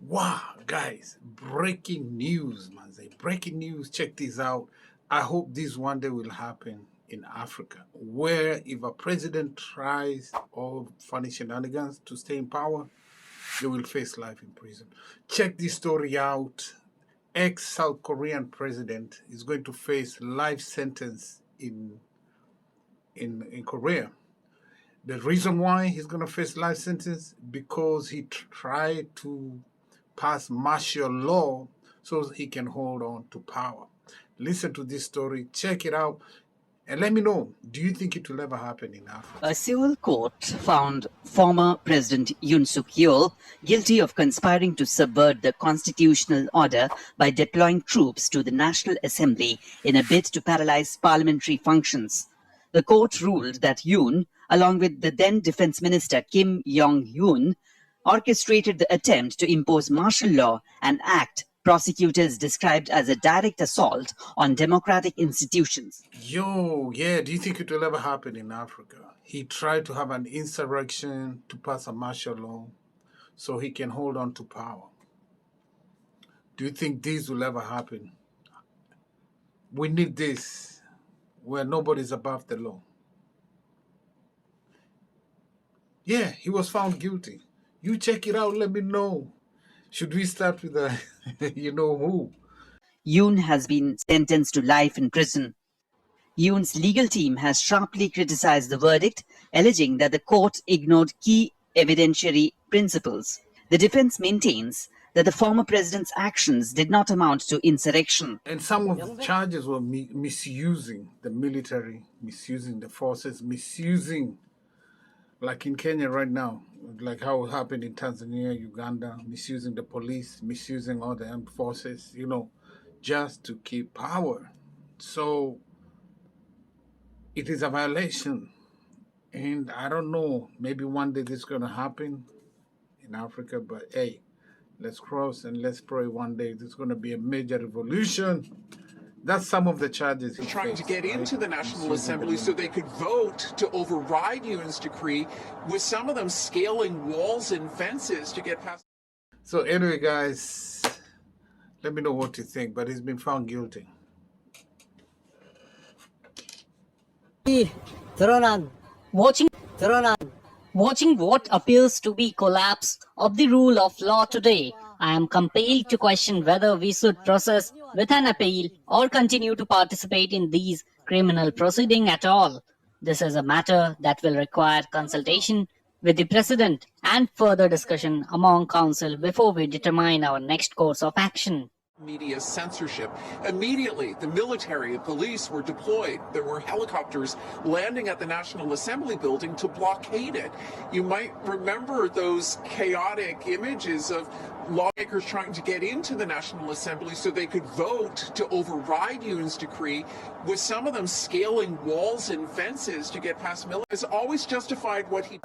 Wow, guys, breaking news, man. Breaking news. Check this out. I hope this one day will happen in Africa, where if a president tries all funny shenanigans to stay in power, they will face life in prison. Check this story out. Ex-South Korean president is going to face life sentence in Korea. The reason why he's going to face life sentence, because he tried to pass martial law so he can hold on to power. Listen to this story, check it out, and let me know, do you think it will ever happen in Africa? A civil court found former President Yoon Suk Yeol guilty of conspiring to subvert the constitutional order by deploying troops to the National Assembly in a bid to paralyze parliamentary functions. The court ruled that Yoon, along with the then Defense Minister Kim Yong-yoon, orchestrated the attempt to impose martial law, an act prosecutors described as a direct assault on democratic institutions. Yeah, do you think it will ever happen in Africa? He tried to have an insurrection to pass a martial law so he can hold on to power. Do you think this will ever happen? We need this, where nobody's above the law. Yeah, he was found guilty. You check it out, let me know. Should we start with the, you know who? Yoon has been sentenced to life in prison. Yoon's legal team has sharply criticized the verdict, alleging that the court ignored key evidentiary principles. The defense maintains that the former president's actions did not amount to insurrection. And some of the charges were misusing the military, misusing the forces, misusing, like in Kenya right now, like how it happened in Tanzania, Uganda, misusing the police, misusing all the armed forces, just to keep power. So it is a violation. And I don't know, maybe one day this is going to happen in Africa, but hey, let's cross and let's pray one day there's going to be a major revolution. That's some of the charges he trying faced, to get into the National Assembly so they could vote to override Yoon's decree, with some of them scaling walls and fences to get past. So anyway, guys, let me know what you think, but he's been found guilty. Watching what appears to be collapse of the rule of law today, I am compelled to question whether we should process with an appeal or continue to participate in these criminal proceedings at all. This is a matter that will require consultation with the President and further discussion among Council before we determine our next course of action. Media censorship. Immediately, the military and police were deployed. There were helicopters landing at the National Assembly building to blockade it. You might remember those chaotic images of lawmakers trying to get into the National Assembly so they could vote to override Yoon's decree, with some of them scaling walls and fences to get past military. Has always justified what he